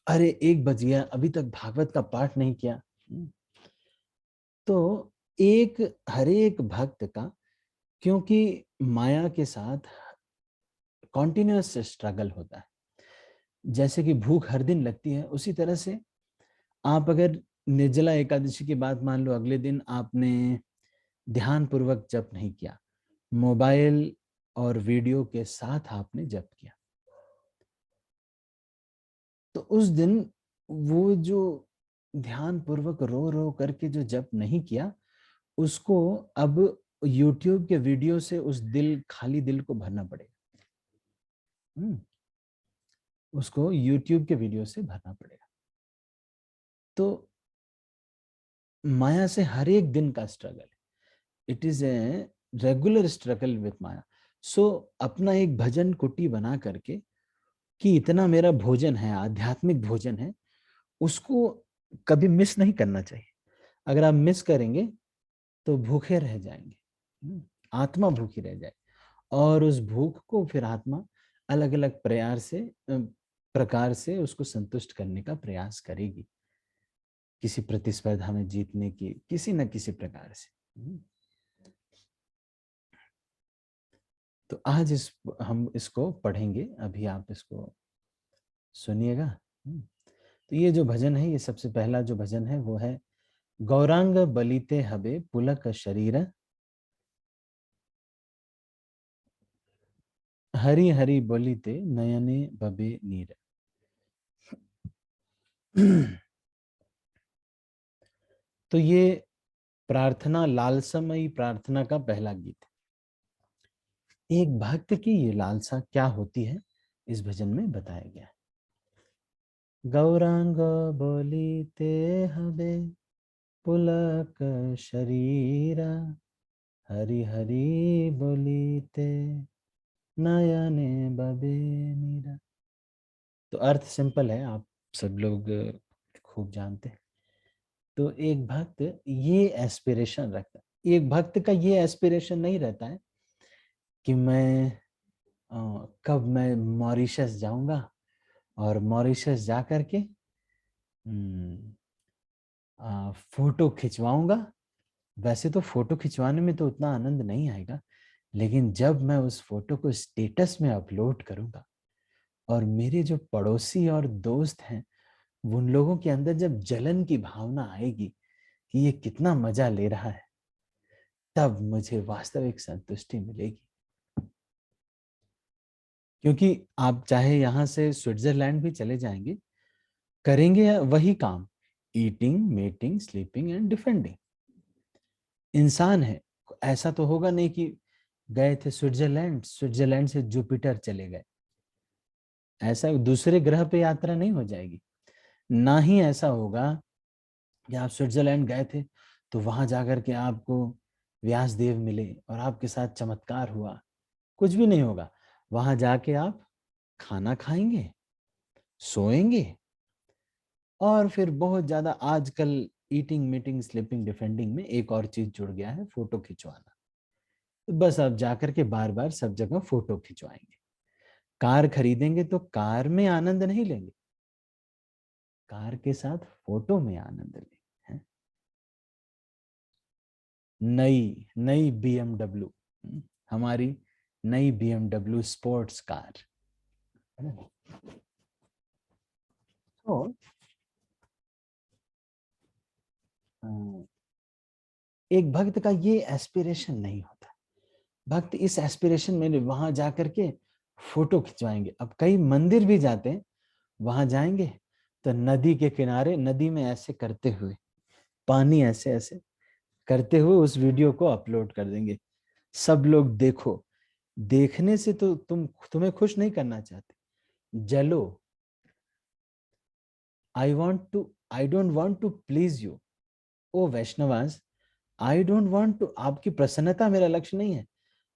अरे 1 बज गया, अभी तक भागवत का पाठ नहीं किया। तो एक हर एक भक्त का, क्योंकि माया के साथ कॉन्टिन्यूअस स्ट्रगल होता है, जैसे कि भूख हर दिन लगती है, उसी तरह से आप अगर निर्जला एकादशी की बात मान लो, अगले दिन आपने ध्यान पूर्वक जप नहीं किया, मोबाइल और वीडियो के साथ आपने जप किया, तो उस दिन वो जो ध्यान पूर्वक रो रो करके जो जप नहीं किया, उसको अब YouTube के वीडियो से उस खाली दिल को भरना पड़ेगा। उसको YouTube के वीडियो से भरना पड़ेगा। तो माया से हर एक दिन का स्ट्रगल है। It is a regular struggle with maya. So अपना एक भजन कुटी बना करके कि इतना मेरा भोजन है, आध्यात्मिक भोजन है, उसको कभी मिस नहीं करना चाहिए। अगर आप मिस करेंगे तो भूखे रह जाएंगे, आत्मा भूखी रह जाए, और उस भूख को फिर आत्मा अलग अलग प्रकार से उसको संतुष्ट करने का प्रयास करेगी, किसी प्रतिस्पर्धा में जीतने की, किसी न किसी प्रकार से। तो आज हम इसको पढ़ेंगे, अभी आप इसको सुनिएगा। तो ये जो भजन है, ये सबसे पहला जो भजन है वो है, गौरांग बलिते हबे पुलक शरीर, हरि हरि बोलिते नयने बबे नीर। तो ये प्रार्थना, लालसामयी प्रार्थना का पहला गीत है। एक भक्त की ये लालसा क्या होती है, इस भजन में बताया गया है। गौरांग बोलिते हबे पुलक शरीरा, हरि हरि बोलिते नयने बबे नीरा। तो अर्थ सिंपल है, आप सब लोग खूब जानते हैं। तो एक भक्त ये एस्पिरेशन रखता है, एक भक्त का ये एस्पिरेशन नहीं रहता है कि कब मैं मॉरिशस जाऊंगा और मॉरिशस जा करके फोटो खिंचवाऊंगा। वैसे तो फोटो खिंचवाने में तो उतना आनंद नहीं आएगा, लेकिन जब मैं उस फोटो को स्टेटस में अपलोड करूंगा और मेरे जो पड़ोसी और दोस्त हैं, उन लोगों के अंदर जब जलन की भावना आएगी कि ये कितना मजा ले रहा है, तब मुझे वास्तविक संतुष्टि मिलेगी। क्योंकि आप चाहे यहां से स्विट्जरलैंड भी चले जाएंगे, करेंगे वही काम, eating, mating, sleeping and defending. इंसान है, ऐसा तो होगा नहीं कि गए थे स्विट्जरलैंड, स्विट्जरलैंड से जुपिटर चले गए, ऐसा दूसरे ग्रह पे यात्रा नहीं हो जाएगी। ना ही ऐसा होगा कि आप स्विट्जरलैंड गए थे तो वहां जाकर के आपको व्यास देव मिले और आपके साथ चमत्कार हुआ, कुछ भी नहीं होगा। वहां जाके आप खाना खाएंगे, सोएंगे, और फिर बहुत ज्यादा आजकल ईटिंग, मीटिंग, स्लीपिंग, डिफेंडिंग में एक और चीज जुड़ गया है, फोटो खिंचवाना। तो बस आप जाकर के बार बार सब जगह फोटो खिंचवाएंगे। कार खरीदेंगे तो कार में आनंद नहीं लेंगे, कार के साथ फोटो में आनंद लेंगे। नई नई BMW, हमारी नई BMW स्पोर्ट्स कार। तो एक भक्त का ये एस्पिरेशन नहीं होता। भक्त इस एस्पिरेशन में वहां जाकर के फोटो खिंचवाएंगे। अब कई मंदिर भी जाते हैं, वहां जाएंगे तो नदी के किनारे, नदी में ऐसे करते हुए, पानी ऐसे ऐसे करते हुए उस वीडियो को अपलोड कर देंगे। सब लोग देखो। देखने से तो तुम्हें खुश नहीं करना चाहते, जलो। I don't want to please you, oh Vaishnavas. I don't want to, आपकी प्रसन्नता मेरा लक्ष्य नहीं है,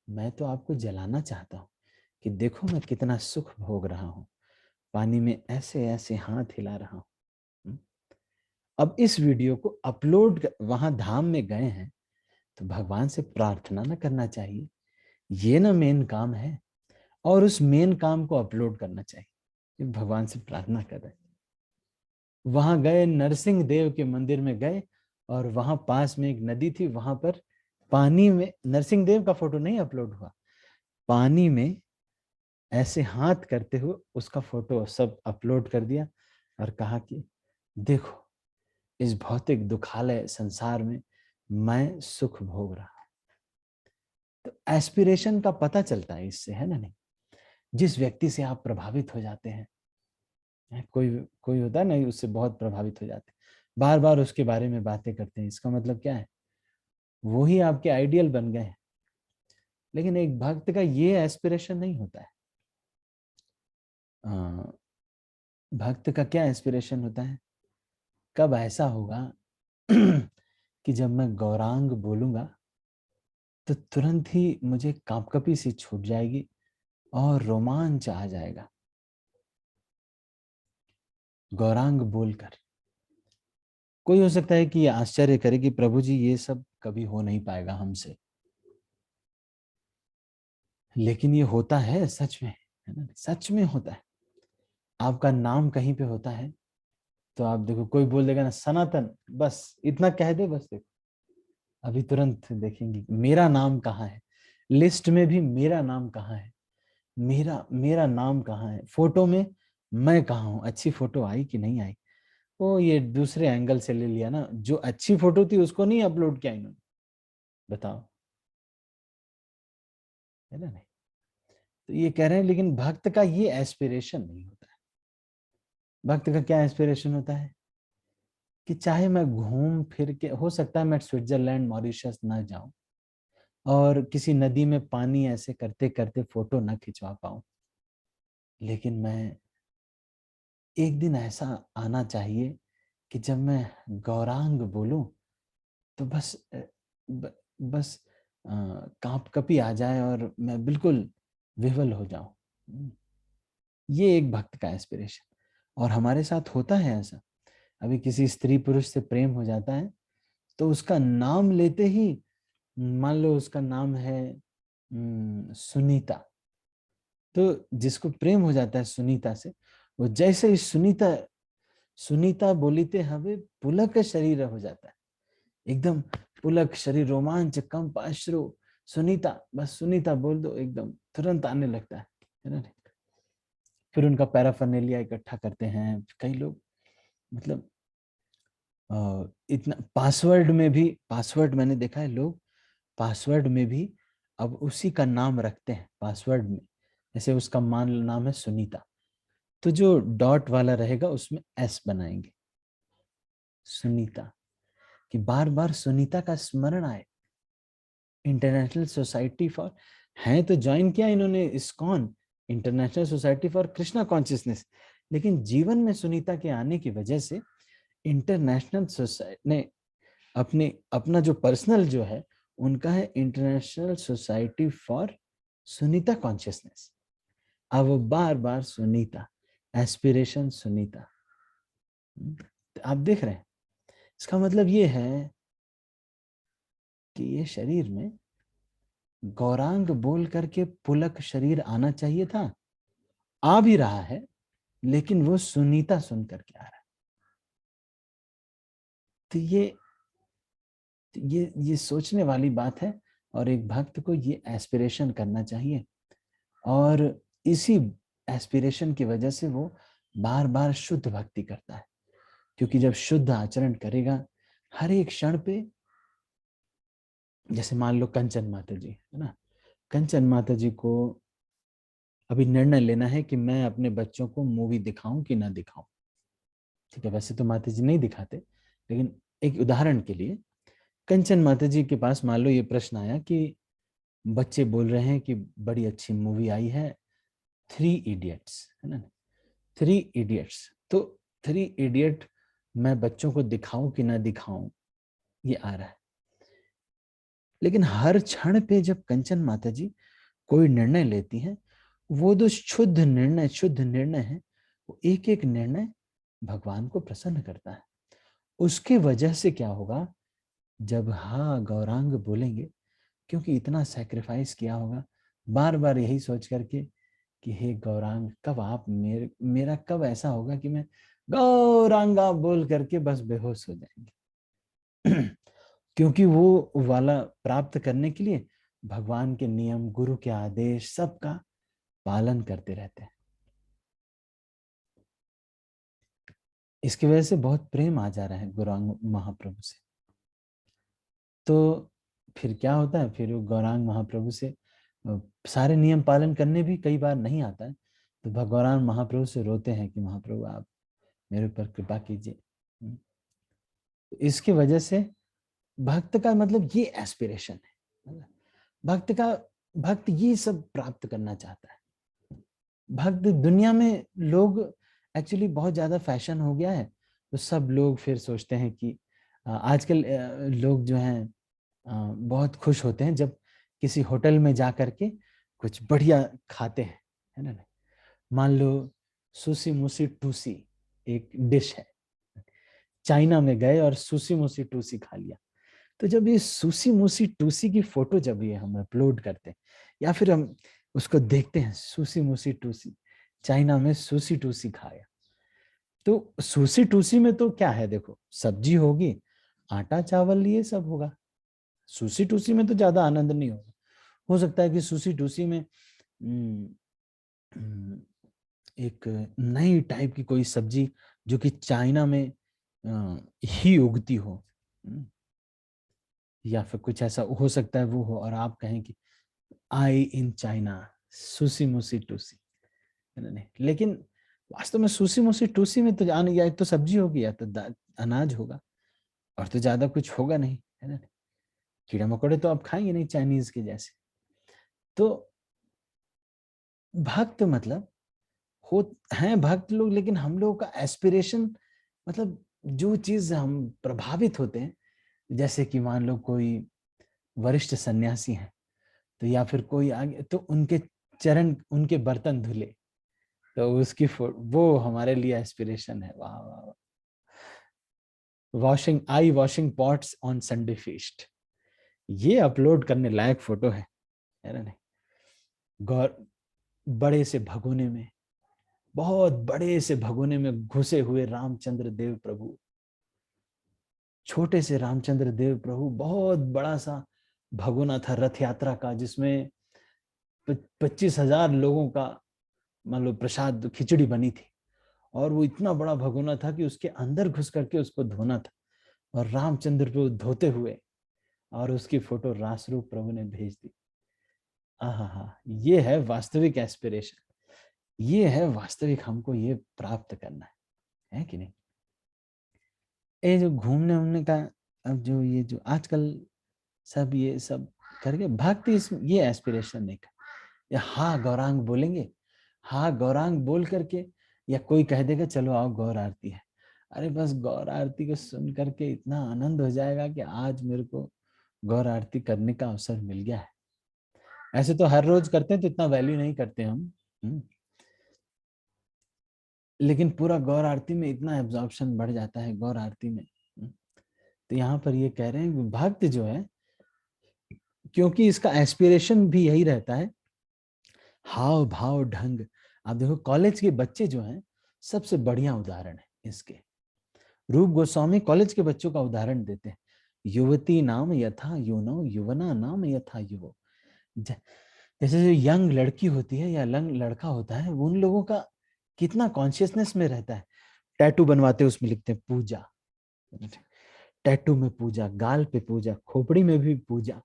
मैं तो आपको जलाना चाहता हूँ कि देखो मैं कितना सुख भोग रहा हूँ, पानी में ऐसे ऐसे हाथ हिला रहा हूँ। अब इस वीडियो को अपलोड, वहां धाम में गए हैं तो भगवान से प्रार्थना ना करना चाहिए, ये ना मेन काम है, और उस मेन काम को अपलोड करना चाहिए, भगवान से प्रार्थना कर रहे हैं। वहां गए, नरसिंह देव के मंदिर में गए, और वहां पास में एक नदी थी, वहां पर पानी में नरसिंह देव का फोटो नहीं अपलोड हुआ, पानी में ऐसे हाथ करते हुए उसका फोटो सब अपलोड कर दिया और कहा कि देखो, इस भौतिक दुखालय संसार में मैं सुख भोग रहा हूं। तो एस्पिरेशन का पता चलता है इससे, है ना नहीं? जिस व्यक्ति से आप प्रभावित हो जाते हैं, कोई कोई होता है ना, उससे बहुत प्रभावित हो जाते हैं, बार बार उसके बारे में बातें करते हैं, इसका मतलब क्या है? वो ही आपके आइडियल बन गए हैं। लेकिन एक भक्त का ये एस्पिरेशन नहीं होता है। भक्त का क्या एस्पिरेशन होता है? कब ऐसा होगा कि जब मैं गौरांग बोलूंगा तो तुरंत ही मुझे कांपकपी सी छूट जाएगी और रोमांच आ जाएगा। गौरांग बोलकर कोई हो सकता है कि आश्चर्य करे कि प्रभु जी ये सब कभी हो नहीं पाएगा हमसे, लेकिन ये होता है सच में, है ना? सच में होता है। आपका नाम कहीं पे होता है तो आप देखो, कोई बोल देगा ना सनातन, बस इतना कह दे, बस देखो अभी तुरंत देखेंगे मेरा नाम कहाँ है, लिस्ट में भी मेरा नाम कहाँ है, मेरा मेरा नाम कहाँ है, फोटो में मैं कहाँ हूँ, अच्छी फोटो आई कि नहीं आई। वो ये दूसरे एंगल से ले लिया ना, जो अच्छी फोटो थी उसको नहीं अपलोड किया इन्होंने, बताओ, है ना नहीं? तो ये कह रहे हैं, लेकिन भक्त का ये एस्पिरेशन नहीं होता है। भक्त का क्या एस्पिरेशन होता है कि चाहे मैं घूम फिर के, हो सकता है मैं स्विट्जरलैंड मॉरिशस ना जाऊं और किसी नदी में पानी ऐसे करते करते फोटो ना खिंचवा पाऊं, लेकिन मैं एक दिन ऐसा आना चाहिए कि जब मैं गौरांग बोलूं तो बस कांप कपी आ जाए और मैं बिल्कुल विह्वल हो जाऊं। ये एक भक्त का एस्पिरेशन। और हमारे साथ होता है ऐसा। अभी किसी स्त्री पुरुष से प्रेम हो जाता है तो उसका नाम लेते ही, मान लो उसका नाम है सुनीता, तो जिसको प्रेम हो जाता है सुनीता से, वो जैसे ही सुनीता सुनीता बोलीते हवे पुलक शरीर हो जाता है, एकदम पुलक शरीर, रोमांच, कंप, अश्रु, सुनीता, बस सुनीता बोल दो एकदम तुरंत आने लगता है ना? फिर उनका पैराफर्नेलिया इकट्ठा करते हैं कई लोग, मतलब इतना पासवर्ड में भी, पासवर्ड मैंने देखा है लोग पासवर्ड में भी अब उसी का नाम रखते हैं पासवर्ड में। जैसे उसका मान लो नाम है सुनीता, तो जो डॉट वाला रहेगा उसमें एस बनाएंगे, सुनीता, कि बार बार सुनीता का स्मरण आए। इंटरनेशनल सोसाइटी फॉर, है तो ज्वाइन किया इन्होंने ISKCON, international Society for Krishna consciousness, लेकिन जीवन में सुनीता के आने की वजह से इंटरनेशनल सोसाइटी ने अपने अपना जो पर्सनल जो है उनका है इंटरनेशनल सोसाइटी फॉर सुनीता कॉन्शियसनेस। अब वो बार बार सुनीता, एस्पिरेशन सुनीता। तो आप देख रहे हैं, इसका मतलब ये है कि ये शरीर में गौरांग बोल करके पुलक शरीर आना चाहिए था, आ भी रहा है, लेकिन वो सुनीता सुन करके आ रहा है। तो ये सोचने वाली बात है। और एक भक्त को ये एस्पिरेशन करना चाहिए, और इसी एस्पिरेशन की वजह से वो बार बार शुद्ध भक्ति करता है। क्योंकि जब शुद्ध आचरण करेगा हर एक क्षण पे, जैसे मान लो कंचन माता जी, है ना? कंचन माता जी को अभी निर्णय लेना है कि मैं अपने बच्चों को मूवी दिखाऊं कि ना दिखाऊं। ठीक है, वैसे तो माता जी नहीं दिखाते, लेकिन एक उदाहरण के लिए कंचन माता जी के पास मान लो ये प्रश्न आया कि बच्चे बोल रहे हैं कि बड़ी अच्छी मूवी आई है, थ्री इडियट्स, है ना? थ्री इडियट्स, तो थ्री इडियट मैं बच्चों को दिखाऊं कि ना दिखाऊं, ये आ रहा है। लेकिन हर क्षण पे जब कंचन माता जी कोई निर्णय लेती हैं, वो जो शुद्ध निर्णय है, वो एक एक निर्णय भगवान को प्रसन्न करता है। उसके वजह से क्या होगा, जब हाँ गौरांग बोलेंगे, क्योंकि इतना सैक्रिफाइस किया होगा बार बार यही सोच करके कि हे गौरांग, कब आप मेरा कब ऐसा होगा कि मैं गौरांगा बोल करके बस बेहोश हो जाएंगे। क्योंकि वो वाला प्राप्त करने के लिए भगवान के नियम, गुरु के आदेश, सबका पालन करते रहते हैं। इसकी वजह से बहुत प्रेम आ जा रहा है गौरांग महाप्रभु से। तो फिर क्या होता है, फिर वो गौरांग महाप्रभु से सारे नियम पालन करने भी कई बार नहीं आता है, तो भगवान महाप्रभु से रोते हैं कि महाप्रभु आप मेरे ऊपर कृपा कीजिए। इसकी वजह से भक्त का मतलब ये एस्पिरेशन है। भक्त का भक्त ये सब प्राप्त करना चाहता है। भक्त दुनिया में लोग एक्चुअली बहुत ज्यादा फैशन हो गया है, तो सब लोग फिर सोचते हैं कि आजकल लोग जो हैं बहुत खुश होते हैं जब किसी होटल में जा करके कुछ बढ़िया खाते हैं, है ना। मान लो सुसी मुसी टूसी एक डिश है, चाइना में गए और सुसी मुसी टूसी खा लिया। तो जब ये सुसी मुसी टूसी की फोटो जब ये हम अपलोड करते हैं या फिर हम उसको देखते हैं, सुसी मुसी टूसी चाइना में सुसी टूसी खाया, तो सुसी टूसी में तो क्या है, देखो सब्जी होगी, आटा चावल ये सब होगा। सुसी टूसी में तो ज्यादा आनंद नहीं होगा। हो सकता है कि सुसी टूसी में एक नई टाइप की कोई सब्जी जो कि चाइना में ही उगती हो, या फिर कुछ ऐसा हो सकता है वो हो, और आप कहें कि आई इन चाइना सुसी मुसी टूसी, है ना। लेकिन वास्तव में सुसी मुसी टूसी में तो जान, या तो सब्जी होगी या तो अनाज होगा, और तो ज्यादा कुछ होगा नहीं, है ना। कीड़े मकोड़े तो आप खाएंगे नहीं चाइनीज के जैसे। तो भक्त मतलब हो हैं भक्त लोग, लेकिन हम लोगों का एस्पिरेशन मतलब जो चीज हम प्रभावित होते हैं, जैसे कि मान लो कोई वरिष्ठ सन्यासी हैं, तो या फिर कोई आगे, तो उनके चरण, उनके बर्तन धुले, तो उसकी वो हमारे लिए एस्पिरेशन है। वाह वाह। Washing I washing pots on Sunday feast, ये अपलोड करने लायक फोटो है ना। नहीं, गौर बड़े से भगोने में, बहुत बड़े से भगोने में घुसे हुए रामचंद्र देव प्रभु, छोटे से रामचंद्र देव प्रभु, बहुत बड़ा सा भगोना था रथ यात्रा का, जिसमें 25,000 लोगों का मान लो प्रसाद खिचड़ी बनी थी, और वो इतना बड़ा भगोना था कि उसके अंदर घुस करके उसको धोना था, और रामचंद्र प्रभु धोते हुए, और उसकी फोटो रासरूप प्रभु ने भेज दी। हाँ, ये है वास्तविक एस्पिरेशन, ये है वास्तविक हमको ये प्राप्त करना है कि नहीं। ये जो घूमने उमने का, अब जो ये जो आजकल सब ये सब करके भक्ति, इस ये एस्पिरेशन नहीं कर, या हाँ गौरांग बोलेंगे, हाँ गौरांग बोल करके, या कोई कह देगा चलो आओ गौर आरती है, अरे बस गौर आरती को सुन करके इतना आनंद हो जाएगा कि आज मेरे को गौर आरती करने का अवसर मिल गया है। ऐसे तो हर रोज करते हैं तो इतना वैल्यू नहीं करते हम, लेकिन पूरा गौर आरती में इतना एब्जॉर्प्शन बढ़ जाता है गौर आरती में। तो यहाँ पर ये कह रहे हैं भक्त जो है, क्योंकि इसका एस्पिरेशन भी यही रहता है, हाव भाव ढंग। आप देखो कॉलेज के बच्चे जो हैं सबसे बढ़िया उदाहरण है इसके। रूप गोस्वामी कॉलेज के बच्चों का उदाहरण देते हैं, युवती नाम यथा युनो युवना नाम यथा युवो। जैसे जो यंग लड़की होती है या यंग लड़का होता है, उन लोगों का कितना कॉन्शियसनेस में रहता है। टैटू बनवाते हैं, उसमें लिखते हैं पूजा, टैटू में पूजा, गाल पे पूजा, खोपड़ी में भी पूजा,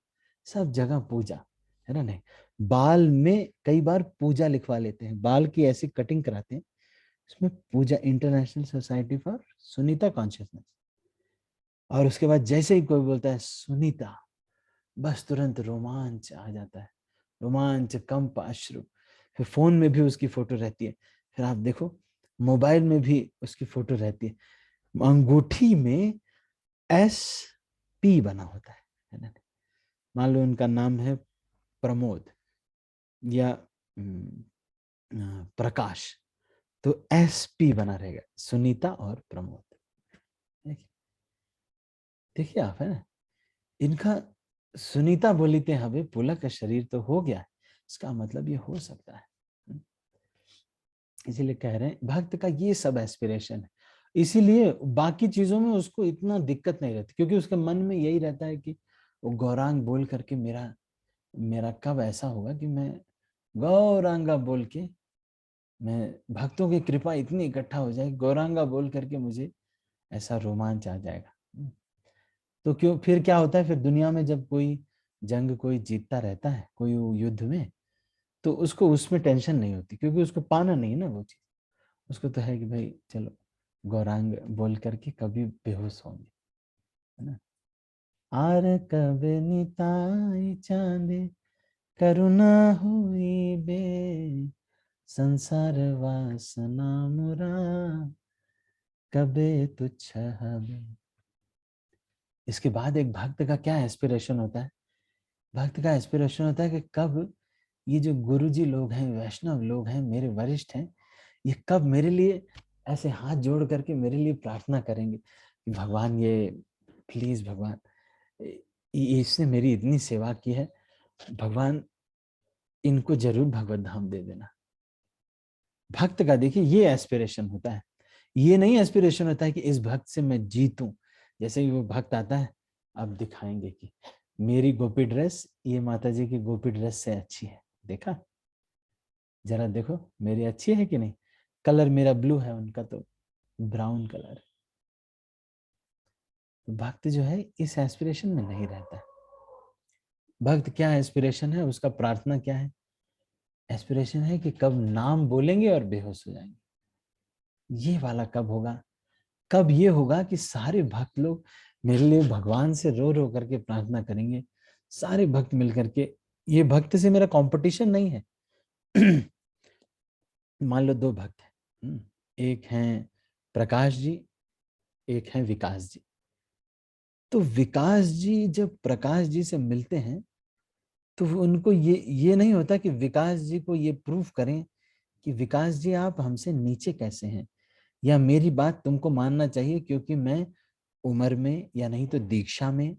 सब जगह पूजा, है ना। नहीं, बाल में कई बार पूजा लिखवा लेते हैं, बाल की ऐसी कटिंग कराते हैं इसमें पूजा, इंटरनेशनल सोसाइटी फॉर सुनीता कॉन्शियसनेस। और उसके बाद जैसे ही कोई बोलता है सुनीता, बस तुरंत रोमांच आ जाता है, रोमांच, कंप, अश्रु। फिर फोन में भी उसकी फोटो रहती है, फिर आप देखो मोबाइल में भी उसकी फोटो रहती है, अंगूठी में SP बना होता है ना। मान लो उनका नाम है प्रमोद या प्रकाश, तो SP बना रहेगा, सुनीता और प्रमोद। देखिए आप, है ना, इनका सुनीता बोलीते हवे पुलक का शरीर तो हो गया है, इसका मतलब ये हो सकता है। इसीलिए कह रहे हैं भक्त का ये सब एस्पिरेशन है, इसीलिए बाकी चीजों में उसको इतना दिक्कत नहीं रहती, क्योंकि उसके मन में यही रहता है कि वो गौरांग बोल करके मेरा मेरा कब ऐसा होगा कि मैं गौरांगा बोल के, मैं भक्तों की कृपा इतनी इकट्ठा हो जाए, गौरांगा बोल करके मुझे ऐसा रोमांच आ जाएगा। तो क्यों फिर क्या होता है, फिर दुनिया में जब कोई जंग कोई जीतता रहता है कोई युद्ध में, तो उसको उसमें टेंशन नहीं होती, क्योंकि उसको पाना नहीं है ना वो चीज। उसको तो है कि भाई चलो गौरांग बोल करके कभी बेहोश होंगे, है ना। आर कब निताई चांदे करुणा हुई बे, संसार वासना मुरा कबे तुच्छ हबे। इसके बाद एक भक्त का क्या एस्पिरेशन होता है, भक्त का एस्पिरेशन होता है कि कब ये जो गुरुजी लोग हैं, वैष्णव लोग हैं, मेरे वरिष्ठ हैं, ये कब मेरे लिए ऐसे हाथ जोड़ करके मेरे लिए प्रार्थना करेंगे कि भगवान ये प्लीज भगवान, इसने मेरी इतनी सेवा की है, भगवान इनको जरूर भगवत धाम दे देना। भक्त का देखिए ये एस्पिरेशन होता है, ये नहीं एस्पिरेशन होता है कि इस भक्त से मैं जीतूं। जैसे ही वो भक्त आता है, अब दिखाएंगे कि मेरी गोपी ड्रेस ये माता जी की गोपी ड्रेस से अच्छी है, देखा जरा देखो मेरी अच्छी है कि नहीं, कलर मेरा ब्लू है, उनका तो ब्राउन कलर। तो भक्त जो है इस एस्पिरेशन में नहीं रहता है। भक्त क्या एस्पिरेशन है उसका, प्रार्थना क्या है, एस्पिरेशन है कि कब नाम बोलेंगे और बेहोश हो जाएंगे। ये वाला कब होगा, कब ये होगा कि सारे भक्त लोग मेरे लिए भगवान से रो रो करके प्रार्थना करेंगे, सारे भक्त मिलकर के। ये भक्त से मेरा कंपटीशन नहीं है। मान लो दो भक्त हैं, एक हैं प्रकाश जी, एक हैं विकास जी। तो विकास जी जब प्रकाश जी से मिलते हैं, तो उनको ये नहीं होता कि विकास जी को ये प्रूफ करें कि विकास जी आप हमसे नीचे कैसे हैं, या मेरी बात तुमको मानना चाहिए क्योंकि मैं उम्र में या नहीं तो दीक्षा में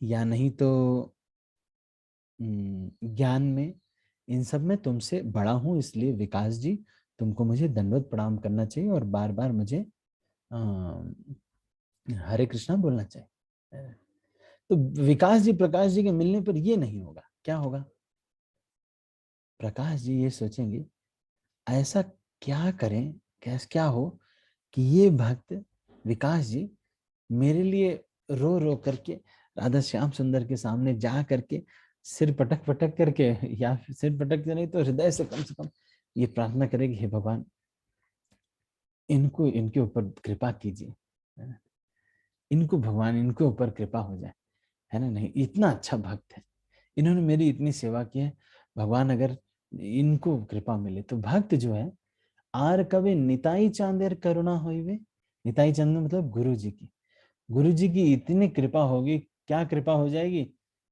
या नहीं तो ज्ञान में, इन सब में तुमसे बड़ा हूं, इसलिए विकास जी तुमको मुझे दंडवत प्रणाम करना चाहिए और बार बार मुझे हरे कृष्णा बोलना चाहिए। तो विकास जी प्रकाश जी के मिलने पर ये नहीं होगा, क्या होगा, प्रकाश जी ये सोचेंगे ऐसा क्या करें, कैसे क्या हो कि ये भक्त विकास जी मेरे लिए रो रो करके राधा श्याम सुंदर के सामने जा करके सिर पटक पटक करके, या सिर पटक के नहीं तो हृदय से कम ये प्रार्थना करेगी, हे भगवान इनको इनके ऊपर कृपा कीजिए, है ना? इनको भगवान इनके ऊपर कृपा हो जाए, है ना। नहीं इतना अच्छा भक्त है, इन्होंने मेरी इतनी सेवा की है, भगवान अगर इनको कृपा मिले। तो भक्त जो है आर कभी निताई चांदेर करुणा हुई वे, निताई चांद मतलब गुरु जी की, गुरु जी की इतनी कृपा होगी, क्या कृपा हो जाएगी,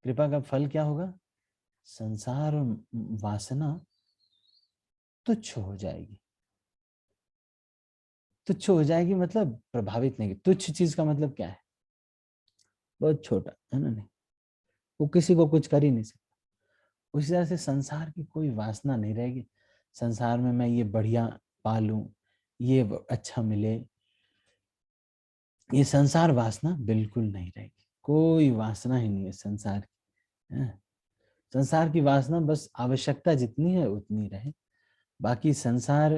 कृपा का फल क्या होगा, संसार और वासना तुच्छ हो जाएगी। तुच्छ हो जाएगी मतलब प्रभावित नहीं, तुच्छ चीज का मतलब क्या है, बहुत छोटा, है ना। नहीं वो किसी को कुछ कर ही नहीं सकता। उसी तरह से संसार की कोई वासना नहीं रहेगी, संसार में मैं ये बढ़िया पालूं, ये अच्छा मिले, ये संसार वासना बिल्कुल नहीं रहेगी, कोई वासना ही नहीं है संसार की, है? संसार की वासना बस आवश्यकता जितनी है उतनी रहे, बाकी संसार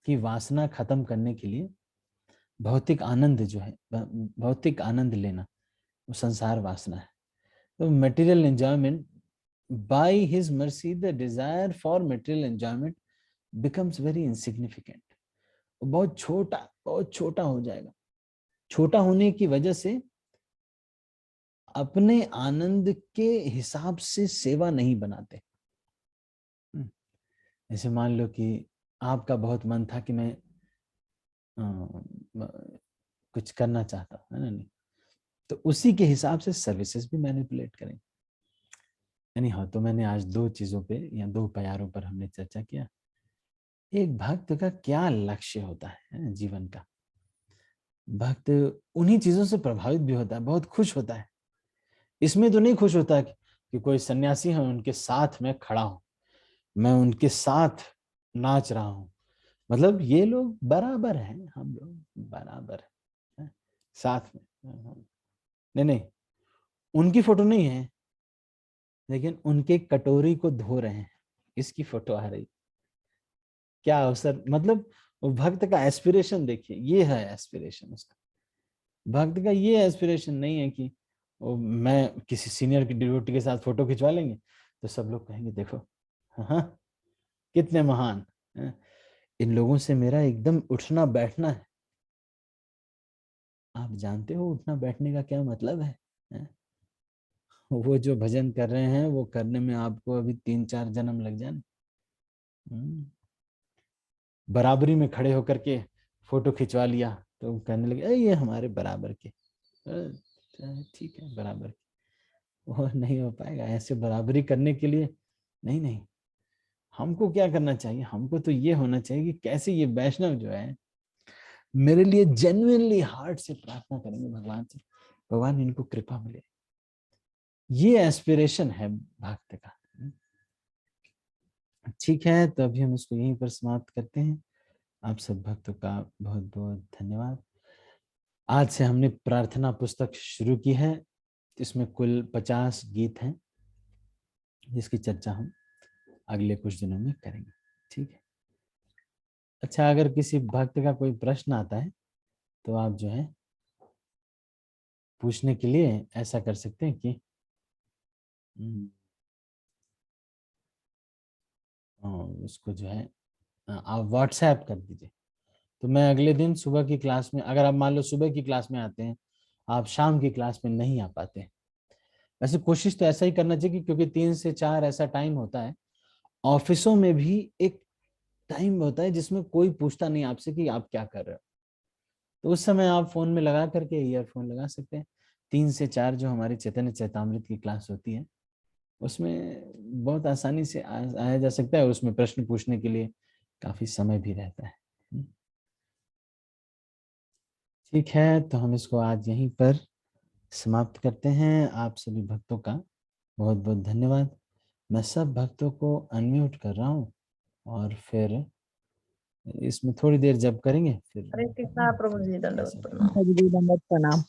की वासना खत्म करने के लिए भौतिक आनंद जो है, भौतिक आनंद लेना, वो संसार वासना है। तो material enjoyment, by his mercy the desire for material enjoyment becomes very insignificant, बहुत छोटा हो जाएगा। छोटा होने की वजह से अपने आनंद के हिसाब से सेवा नहीं बनाते। जैसे मान लो कि आपका बहुत मन था कि मैं कुछ करना चाहता हूँ, है ना। नहीं तो उसी के हिसाब से सर्विसेज भी मैनिपुलेट करें। यानी हाँ, तो मैंने आज दो चीजों पे या दो प्यारों पर हमने चर्चा किया। एक भक्त का क्या लक्ष्य होता है जीवन का, भक्त उन्हीं चीजों से प्रभावित भी होता है, बहुत खुश होता है। इसमें तो नहीं खुश होता कि कोई सन्यासी है उनके साथ मैं खड़ा हूं, मैं उनके साथ नाच रहा हूं, मतलब ये लोग बराबर हैं, हम लोग बराबर हैं, साथ में। नहीं नहीं, उनकी फोटो नहीं है, लेकिन उनके कटोरी को धो रहे हैं, इसकी फोटो आ रही। क्या अवसर, मतलब वो भक्त का एस्पिरेशन देखिए, ये है एस्पिरेशन उसका। भक्त का ये एस्पिरेशन नहीं है कि वो मैं किसी सीनियर की डिवोटी के साथ फोटो खिंचवा लेंगे तो सब लोग कहेंगे देखो, हाँ कितने महान हैं। इन लोगों से मेरा एकदम उठना बैठना है। आप जानते हो उठना बैठने का क्या मतलब है? हैं? वो जो भजन कर रहे हैं वो करने में आपको अभी 3-4 जन्म लग जाए। हम्म, बराबरी में खड़े होकर के फोटो खिंचवा लिया तो कहने लगे ये हमारे बराबर के। ठीक है, बराबर के। वो नहीं हो पाएगा ऐसे बराबरी करने के लिए। नहीं नहीं, हमको क्या करना चाहिए, हमको तो ये होना चाहिए कि कैसे ये वैष्णव जो है मेरे लिए जेन्युइनली हार्ट से प्रार्थना करेंगे भगवान से, भगवान इनको कृपा मिले। ये एस्पिरेशन है भक्त का। ठीक है, तो अभी हम इसको यहीं पर समाप्त करते हैं। आप सब भक्तों का बहुत बहुत धन्यवाद। आज से हमने प्रार्थना पुस्तक शुरू की है, इसमें कुल 50 गीत हैं, जिसकी चर्चा हम अगले कुछ दिनों में करेंगे। ठीक है। अच्छा, अगर किसी भक्त का कोई प्रश्न आता है तो आप जो है पूछने के लिए ऐसा कर सकते हैं कि उसको जो है आप व्हाट्सएप कर दीजिए। तो मैं अगले दिन सुबह की क्लास में, अगर आप मान लो सुबह की क्लास में आते हैं, आप शाम की क्लास में नहीं आ पाते हैं। वैसे कोशिश तो ऐसा ही करना चाहिए क्योंकि 3 से 4 ऐसा टाइम होता है। ऑफिसों में भी एक टाइम होता है जिसमें कोई पूछता नहीं आपसे कि आप क्या कर रहे हो, तो उस समय आप फोन में लगा करके ईयरफोन लगा सकते हैं। 3 से 4 जो हमारी चैतन्य चैतामृत की क्लास होती है उसमें बहुत आसानी से आया जा सकता है, और उसमें प्रश्न पूछने के लिए काफी समय भी रहता है। ठीक है, तो हम इसको आज यहीं पर समाप्त करते हैं। आप सभी भक्तों का बहुत बहुत धन्यवाद। मैं सब भक्तों को अनम्यूट कर रहा हूँ और फिर इसमें थोड़ी देर जब करेंगे फिर हरे कृष्णा प्रभु जी, दंडवत ऐसा प्रणाम। प्रभु जी दंडवत प्रणाम।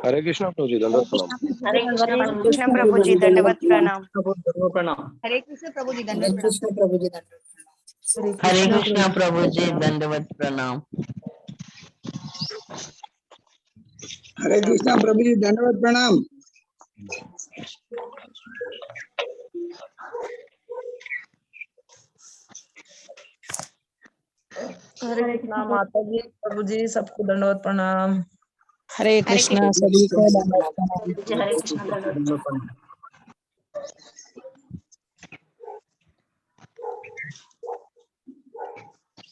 हरे कृष्णा प्रभु जी, दंडवत प्रणाम। हरे कृष्ण प्रभु जी दंडवत प्रणाम। प्रणाम। हरे कृष्ण प्रभु जी हरे दंडवत प्रणाम। कृष्ण प्रभु जी दंडवत हरे कृष्णा प्रभु जी, दंडवत प्रणाम। हरे कृष्णा प्रभु जी दंडवत प्रणाम। हरे कृष्णा माता जी, प्रभु जी, सबको दंडवत प्रणाम। हरे कृष्णा सभी को दंडवत प्रणाम। हरे कृष्ण दंडवत प्रणाम।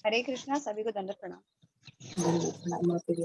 हरे कृष्णा सभी को दंडवत प्रणाम। दंडवत प्रणाम माता जी।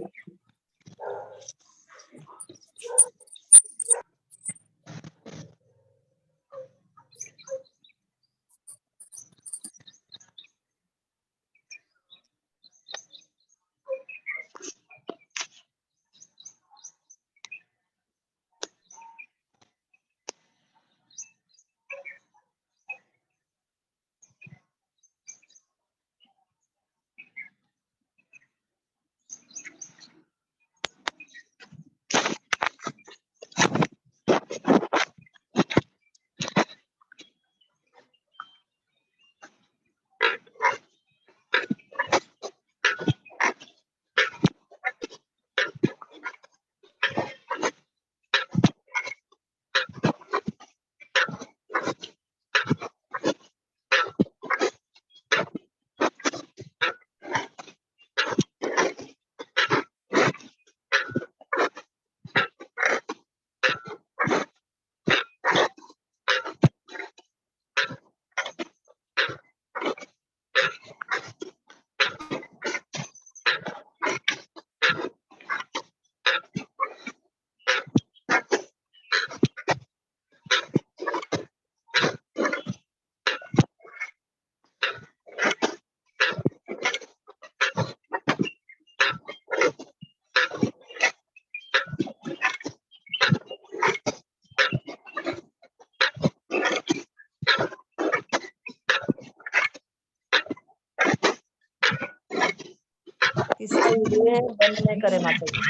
इसका ये बंद नहीं करे माता जी।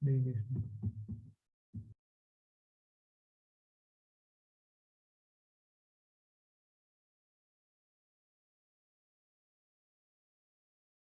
हरे कृष्ण।